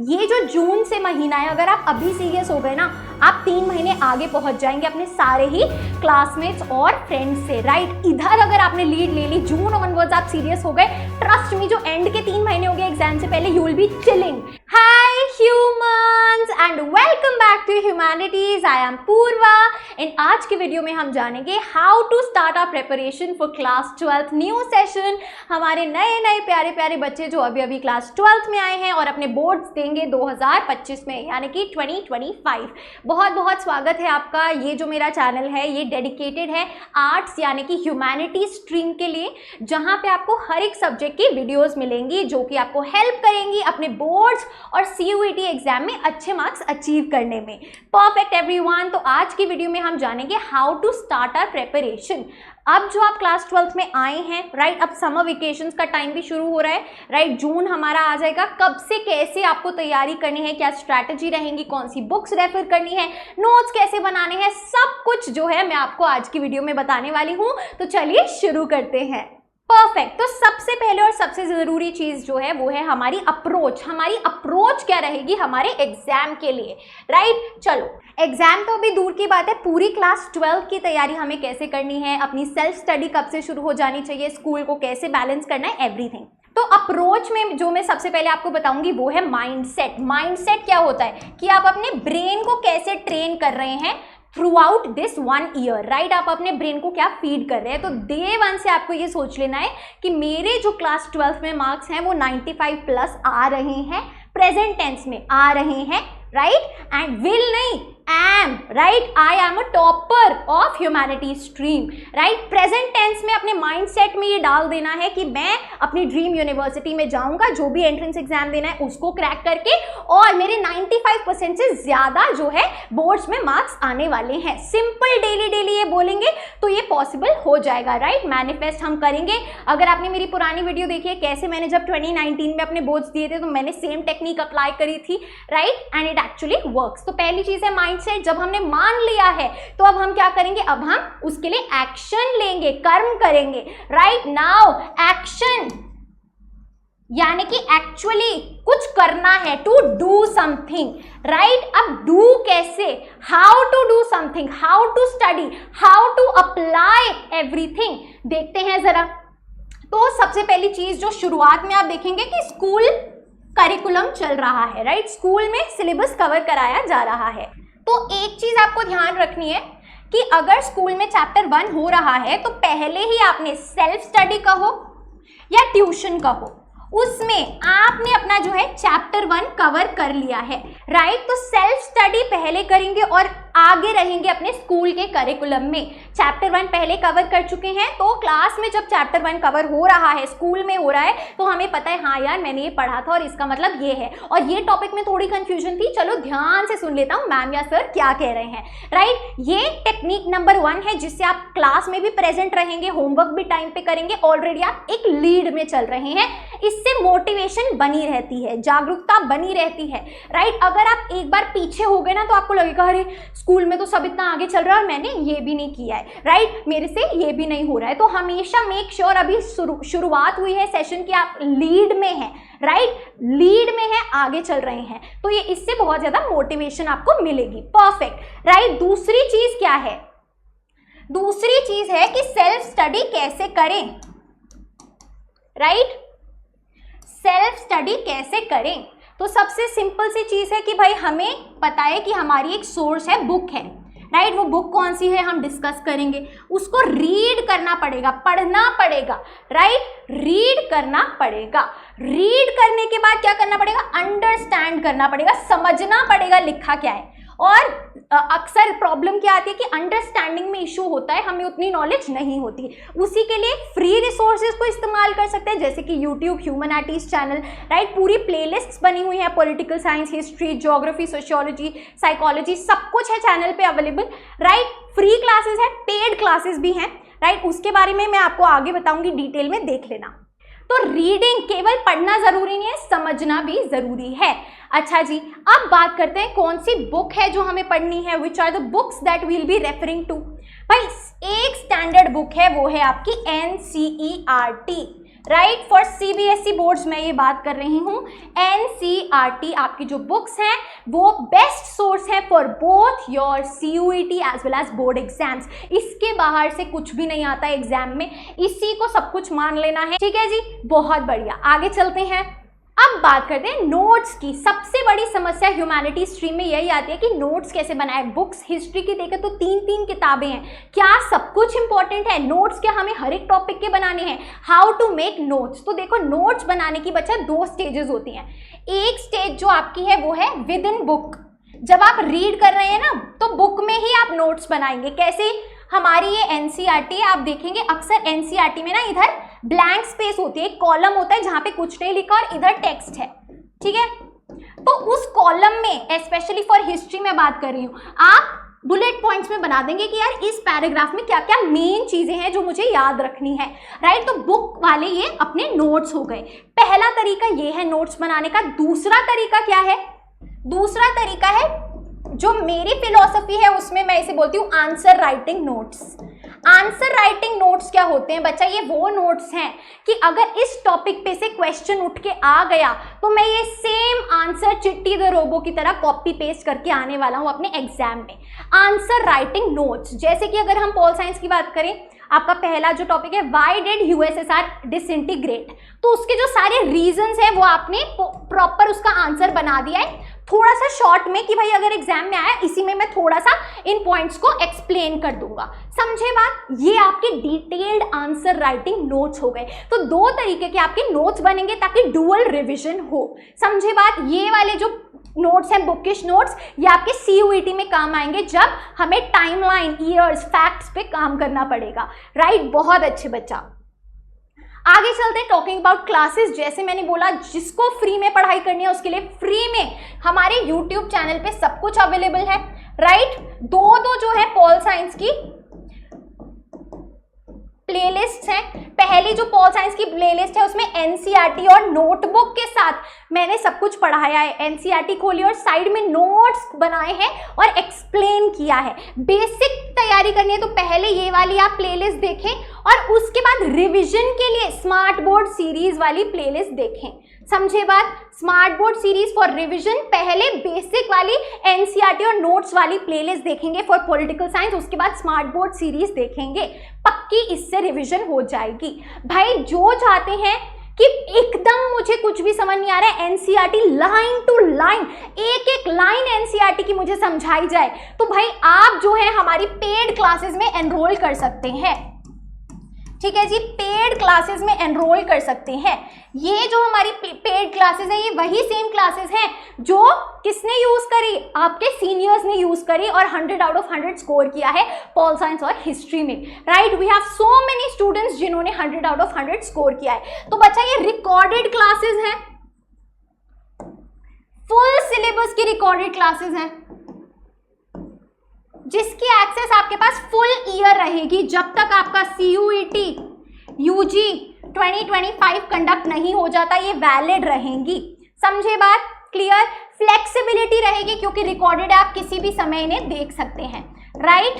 ये जो जून से महीना है, अगर आप अभी सीरियस हो गए ना, आप 3 महीने आगे पहुंच जाएंगे अपने सारे ही क्लासमेट्स और फ्रेंड्स से, राइट। इधर अगर आपने लीड ले ली, जून ऑनवर्ड्स आप सीरियस हो गए, ट्रस्ट मी, जो एंड के 3 महीने हो गए एग्जाम से पहले, you will be chilling. Hi humans and welcome back to humanities. I am Purva. In आज की वीडियो में हम जानेंगे how to start our preparation for class 12th new session. हमारे नए प्यारे प्यारे बच्चे जो अभी अभी क्लास 12th में आए हैं और अपने बोर्ड्स देंगे 2025 में, यानी कि 2025। बहुत बहुत स्वागत है आपका। ये जो मेरा चैनल है ये डेडिकेटेड है आर्ट्स यानी कि ह्यूमैनिटी स्ट्रीम के लिए, जहां पे आपको हर एक सब्जेक्ट की वीडियोस मिलेंगी जो कि आपको हेल्प करेंगी अपने बोर्ड्स और CUET एग्जाम में अच्छे मार्क्स अचीव करने में। Perfect everyone. तो आज की वीडियो में हम जानेंगे how to start our preparation. अब जो आप क्लास 12th में आए हैं, राइट, अब समर वेकेशंस का टाइम भी शुरू हो रहा है, राइट, जून हमारा आ जाएगा। कब से कैसे आपको तैयारी करनी है, क्या स्ट्रैटेजी रहेंगी, कौन सी बुक्स रेफर करनी है, नोट्स कैसे बनाने हैं, सब कुछ जो है मैं आपको आज की वीडियो में बताने वाली हूँ। तो चलिए शुरू करते हैं। परफेक्ट। तो सबसे पहले और सबसे जरूरी चीज जो है वो है हमारी अप्रोच। हमारी अप्रोच क्या रहेगी हमारे एग्जाम के लिए, राइट। चलो, एग्जाम तो अभी दूर की बात है, पूरी क्लास 12 की तैयारी हमें कैसे करनी है, अपनी सेल्फ स्टडी कब से शुरू हो जानी चाहिए, स्कूल को कैसे बैलेंस करना है, एवरीथिंग। तो अप्रोच में जो मैं सबसे पहले आपको बताऊंगी वो है माइंडसेट। माइंडसेट क्या होता है कि आप अपने ब्रेन को कैसे ट्रेन कर रहे हैं through out this 1 year, right. आप अपने ब्रेन को क्या फीड कर रहे हैं। तो डे 1 से आपको ये सोच लेना है कि मेरे जो क्लास 12 में मार्क्स हैं वो 95 प्लस आ रहे हैं, प्रेजेंट टेंस में आ रहे हैं, राइट, एंड विल नहीं, am, right, I am a topper of humanity stream, right. Present tense में अपने माइंडसेट में ये डाल देना है कि मैं अपनी ड्रीम यूनिवर्सिटी में जाऊंगा, जो भी एंट्रेंस एग्जाम देना है उसको क्रैक करके, और मेरे 95% से ज्यादा जो है बोर्ड्स में मार्क्स आने वाले हैं। सिंपल डेली ये बोलेंगे तो ये पॉसिबल हो जाएगा, राइट। मैनिफेस्ट हम करेंगे। अगर आपने मेरी पुरानी वीडियो देखी है कैसे मैंने जब 2019 में अपने बोर्ड्स दिए थे, तो मैंने सेम टेक्निक अप्लाई करी थी, right, and it actually works. तो पहली चीज है माइंडसेट। जब हमने मान लिया है तो अब हम क्या करेंगे, अब हम उसके लिए एक्शन लेंगे, कर्म करेंगे, राइट। नाउ एक्शन यानी कि एक्चुअली कुछ करना है, टू डू समथिंग, राइट। अब डू कैसे, how to do something, how to study, how to apply everything, देखते हैं जरा। तो सबसे पहली चीज जो शुरुआत में आप देखेंगे कि स्कूल करिकुलम चल रहा है, राइट। स्कूल में सिलेबस कवर कराया जा रहा है। तो एक चीज आपको ध्यान रखनी है कि अगर स्कूल में चैप्टर 1 हो रहा है तो पहले ही आपने सेल्फ स्टडी कहो या ट्यूशन कहो, उसमें आपने अपना जो है चैप्टर 1 कवर कर लिया है, राइट। तो सेल्फ स्टडी पहले करेंगे और आगे रहेंगे अपने स्कूल के करिकुलम में। चैप्टर 1 पहले कवर कर चुके हैं तो क्लास में जब चैप्टर 1 कवर हो रहा है, स्कूल में हो रहा है, तो हमें पता है हाँ यार मैंने ये पढ़ा था और इसका मतलब ये है, और ये टॉपिक में थोड़ी कंफ्यूजन थी, चलो ध्यान से सुन लेता हूँ मैम या सर क्या कह रहे हैं, राइट। ये टेक्निक नंबर 1 है जिससे आप क्लास में भी प्रेजेंट रहेंगे, होमवर्क भी टाइम पे करेंगे, ऑलरेडी आप एक लीड में चल रहे हैं। इससे मोटिवेशन बनी रहती है, जागरूकता बनी रहती है, राइट। अगर आप एक बार पीछे हो गए ना तो आपको लगेगा अरे स्कूल में तो सब इतना आगे चल रहा है और मैंने ये भी नहीं किया है, राइट, मेरे से ये भी नहीं हो रहा है। तो हमेशा मेक श्योर, अभी शुरुआत हुई है सेशन की, आप लीड में हैं, राइट, लीड में है, आगे चल रहे हैं, तो ये इससे बहुत ज्यादा मोटिवेशन आपको मिलेगी। Perfect, right. दूसरी चीज क्या है, दूसरी चीज है कि सेल्फ स्टडी कैसे करें, राइट। सेल्फ स्टडी कैसे करें, तो सबसे सिंपल सी चीज है कि भाई हमें पता है कि हमारी एक सोर्स है, बुक है, राइट। वो बुक कौन सी है हम डिस्कस करेंगे, उसको रीड करना पड़ेगा, पढ़ना पड़ेगा, राइट, रीड करना पड़ेगा। रीड करने के बाद क्या करना पड़ेगा, अंडरस्टैंड करना पड़ेगा, समझना पड़ेगा लिखा क्या है। और अक्सर प्रॉब्लम क्या आती है कि अंडरस्टैंडिंग में इशू होता है, हमें उतनी नॉलेज नहीं होती। उसी के लिए फ्री रिसोर्सेज को इस्तेमाल कर सकते हैं, जैसे कि यूट्यूब ह्यूमैनिटीज चैनल, राइट, पूरी प्लेलिस्ट्स बनी हुई है, political science, history, geography, sociology, psychology, सब कुछ है चैनल पे अवेलेबल, राइट। फ्री क्लासेस है, पेड क्लासेस भी हैं, राइट, उसके बारे में मैं आपको आगे बताऊंगी, डिटेल में देख लेना। तो रीडिंग केवल पढ़ना जरूरी नहीं है, समझना भी जरूरी है। अच्छा जी, अब बात करते हैं कौन सी बुक है जो हमें पढ़नी है, which are the books that will be referring to. भाई एक स्टैंडर्ड बुक है, वो है आपकी NCERT, right. For CBSE boards मैं ये बात कर रही हूँ। एनसीईआरटी आपकी जो बुक्स हैं वो बेस्ट सोर्स है for both your CUET as well as board exams. इसके बाहर से कुछ भी नहीं आता एग्जाम में, इसी को सब कुछ मान लेना है, ठीक है जी। बहुत बढ़िया, आगे चलते हैं। अब बात करते हैं नोट्स की। सबसे बड़ी समस्या ह्यूमैनिटी स्ट्रीम में यही आती है कि नोट्स कैसे बनाए। बुक्स हिस्ट्री की देखें तो 3 किताबें हैं, क्या सब कुछ इंपॉर्टेंट है? नोट्स क्या हमें हर एक टॉपिक के बनाने हैं? How to make notes. तो देखो, नोट्स बनाने की बच्चा 2 स्टेजेस होती हैं। एक स्टेज जो आपकी है वो है विद इन बुक। जब आप रीड कर रहे हैं ना तो बुक में ही आप नोट्स बनाएंगे। कैसे? हमारी ये एनसीईआरटी आप देखेंगे अक्सर एनसीईआरटी में ना इधर ब्लैंक स्पेस होती है, एक कॉलम होता है जहां पे कुछ नहीं लिखा और इधर टेक्स्ट है, ठीक है। तो उस कॉलम में स्पेशली फॉर हिस्ट्री में बात कर रही हूं, आप बुलेट पॉइंट्स में बना देंगे कि यार इस पैराग्राफ में क्या क्या मेन चीजें हैं जो मुझे याद रखनी है, राइट। तो बुक वाले ये अपने नोट्स हो गए। पहला तरीका ये है नोट्स बनाने का। दूसरा तरीका क्या है? दूसरा तरीका है जो मेरी फिलॉसफी है उसमें मैं इसे बोलती हूँ answer writing notes. Answer writing notes क्या होते हैं बच्चा? ये वो नोट्स हैं कि अगर इस टॉपिक पे से क्वेश्चन उठ के आ गया तो मैं ये सेम आंसर चिट्टी द रोबो की तरह कॉपी पेस्ट करके आने वाला हूं अपने एग्जाम में। आंसर राइटिंग नोट्स, जैसे कि अगर हम पॉल साइंस की बात करें, आपका पहला जो टॉपिक है व्हाई डिड यूएसएसआर डिसइंटीग्रेट, तो उसके जो सारे रीजंस हैं वो आपने प्रॉपर उसका आंसर बना दिया है थोड़ा सा शॉर्ट में कि भाई अगर एग्जाम में आया इसी में मैं थोड़ा सा इन पॉइंट्स को एक्सप्लेन कर दूंगा। समझे बात? ये आपके डिटेल्ड आंसर राइटिंग नोट्स हो गए। तो 2 तरीके के आपके नोट्स बनेंगे ताकि डुअल रिवीजन हो। समझे बात? ये वाले जो नोट्स हैं बुकिश नोट्स, ये आपके सीयूईटी में काम आएंगे जब हमें टाइमलाइन, ईयर्स, फैक्ट्स पे काम करना पड़ेगा, राइट। बहुत अच्छे बच्चा। आगे चलते हैं टॉकिंग अबाउट क्लासेस। जैसे मैंने बोला जिसको फ्री में पढ़ाई करनी है उसके लिए फ्री में हमारे यूट्यूब चैनल पे सब कुछ अवेलेबल है, राइट। दो जो है पॉल साइंस की प्लेलिस्ट है। पहली जो पॉल साइंस की प्लेलिस्ट है उसमें एनसीईआरटी और नोटबुक के साथ मैंने सब कुछ पढ़ाया है। एनसीईआरटी खोली और साइड में नोट्स बनाए हैं और एक्सप्लेन किया है। बेसिक तैयारी करनी है तो पहले ये वाली आप प्लेलिस्ट देखें और उसके बाद रिवीजन के लिए स्मार्ट बोर्ड सीरीज वाली प्लेलिस्ट देखें। समझे बात? Smart board series for revision, पहले बेसिक वाली एनसीईआरटी और नोट्स वाली प्लेलिस्ट देखेंगे फॉर पॉलिटिकल साइंस, उसके बाद स्मार्ट बोर्ड सीरीज देखेंगे। पक्की इससे रिवीजन हो जाएगी। भाई जो चाहते हैं कि एकदम मुझे कुछ भी समझ नहीं आ रहा है, एनसीईआरटी लाइन टू लाइन, एक एक लाइन एनसीईआरटी की मुझे समझाई जाए, तो भाई आप जो है हमारी पेड क्लासेस में एनरोल कर सकते हैं। ठीक है जी, पेड क्लासेस में एनरोल कर सकते हैं। ये जो हमारी पेड क्लासेस हैं ये वही सेम क्लासेस हैं जो किसने यूज करी? आपके सीनियर्स ने यूज करी और 100 आउट ऑफ 100 स्कोर किया है पॉल साइंस और हिस्ट्री में, right. We have so many students जिन्होंने 100 आउट ऑफ 100 स्कोर किया है। तो बच्चा ये रिकॉर्डेड क्लासेस हैं, फुल सिलेबस की रिकॉर्डेड क्लासेस हैं जिसकी एक्सेस आपके पास फुल ईयर रहेगी जब तक आपका सीयूईटी यूजी 2025 कंडक्ट नहीं हो जाता, ये वैलिड रहेंगी। समझे बात? क्लियर? फ्लेक्सिबिलिटी रहेगी क्योंकि रिकॉर्डेड आप किसी भी समय इन्हें देख सकते हैं, राइट।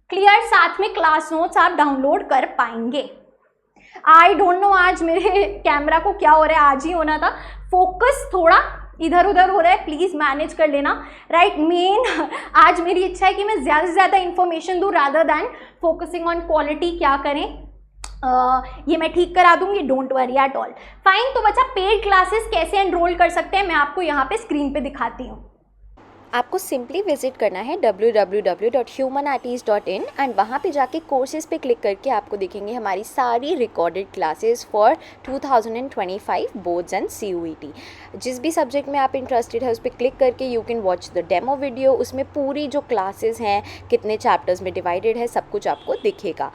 क्लियर? साथ में क्लास नोट्स आप डाउनलोड कर पाएंगे। आई डोंट नो आज मेरे कैमरा को क्या हो रहा है, आज ही होना था, फोकस थोड़ा इधर उधर हो रहा है, प्लीज मैनेज कर लेना, राइट। मेन आज मेरी इच्छा है कि मैं ज़्यादा से ज़्यादा इंफॉर्मेशन दूँ rather than focusing on quality. क्या करें, ये मैं ठीक करा दूंगी, don't worry at all. Fine. तो बच्चा पेड क्लासेस कैसे एनरोल कर सकते हैं मैं आपको यहाँ पे स्क्रीन पे दिखाती हूँ। आपको सिंपली विजिट करना है www.humanities.in एंड वहाँ पे जाके कोर्सेज पे क्लिक करके आपको दिखेंगे हमारी सारी recorded classes for 2025 boards and CUET. जिस भी सब्जेक्ट में आप इंटरेस्टेड है उस पर क्लिक करके you can watch the demo video. उसमें पूरी जो क्लासेस हैं, कितने चैप्टर्स में डिवाइडेड है, सब कुछ आपको दिखेगा।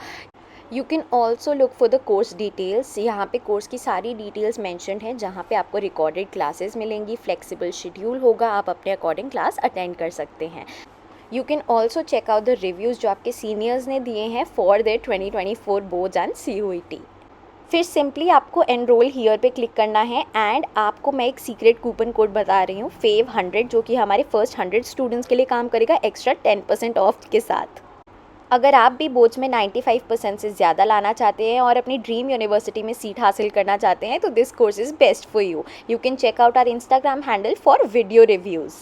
You can also look for the course details. यहाँ पे कोर्स की सारी डिटेल्स मैंशनड हैं जहाँ पे आपको रिकॉर्डेड क्लासेस मिलेंगी, फ्लेक्सिबल शेड्यूल होगा, आप अपने अकॉर्डिंग क्लास अटेंड कर सकते हैं। You can also check out the reviews जो आपके सीनियर्स ने दिए हैं for their 2024 boards and CUET. फिर सिंपली आपको एनरोल हियर पे क्लिक करना है एंड आपको मैं एक सीक्रेट कूपन कोड बता रही हूँ FAVE100 जो कि हमारे फर्स्ट 100 स्टूडेंट्स के लिए काम करेगा एक्स्ट्रा 10% ऑफ के साथ। अगर आप भी बोर्ड्स में 95% से ज़्यादा लाना चाहते हैं और अपनी ड्रीम यूनिवर्सिटी में सीट हासिल करना चाहते हैं तो this course is best for you. You can check out our Instagram handle for video reviews.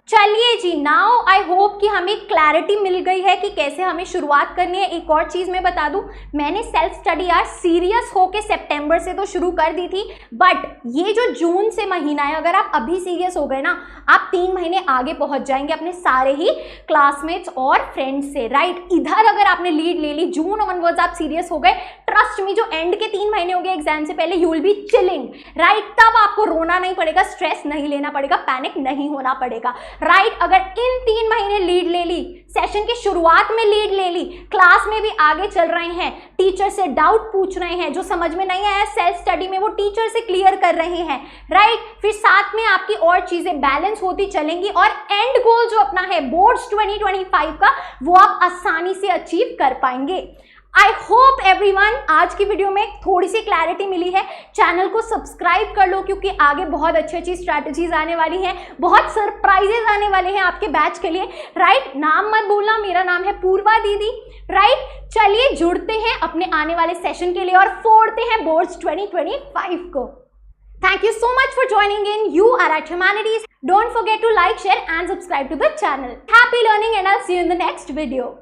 चलिए जी, नाउ आई होप कि हमें क्लैरिटी मिल गई है कि कैसे हमें शुरुआत करनी है. एक और चीज़ मैं बता दूं, मैंने सेल्फ स्टडी यार सीरियस होके सितंबर से तो शुरू कर दी थी, बट ये जो जून से महीना है, अगर आप अभी सीरियस हो गए ना, आप 3 महीने आगे पहुंच जाएंगे अपने सारे ही क्लासमेट्स और फ्रेंड्स से, राइट. इधर अगर आपने लीड ले ली, जून ऑनवर्ड्स आप सीरियस हो गए, ट्रस्ट मी, जो एंड के 3 महीने हो गए एग्जाम से पहले, you will be chilling, right. तब आपको रोना नहीं पड़ेगा, स्ट्रेस नहीं लेना पड़ेगा, पैनिक नहीं होना पड़ेगा, राइट. अगर इन 3 महीने लीड ले ली, सेशन की शुरुआत में लीड ले ली, क्लास में भी आगे चल रहे हैं, टीचर से डाउट पूछ रहे हैं, जो समझ में नहीं आया सेल्फ स्टडी में वो टीचर से क्लियर कर रहे हैं, राइट. फिर साथ में आपकी और चीजें बैलेंस होती चलेंगी और एंड गोल जो अपना है बोर्ड्स 2025 का, वो आप आसानी से अचीव कर पाएंगे. आई होप एवरीवन आज की वीडियो में थोड़ी सी क्लैरिटी मिली है. चैनल को सब्सक्राइब कर लो क्योंकि आगे बहुत अच्छी अच्छी स्ट्रैटेजीज आने वाली हैं, बहुत सरप्राइजेज आने वाले हैं आपके बैच के लिए, राइट. नाम मत भूलना, मेरा नाम है पूर्वा दीदी, राइट. चलिए जुड़ते हैं अपने आने वाले सेशन के लिए और फोड़ते हैं बोर्ड्स 2025 को. Thank you so much for joining in. You are at Humanities. Don't forget to like, share and subscribe to the channel. Happy learning and I'll see you in the next video.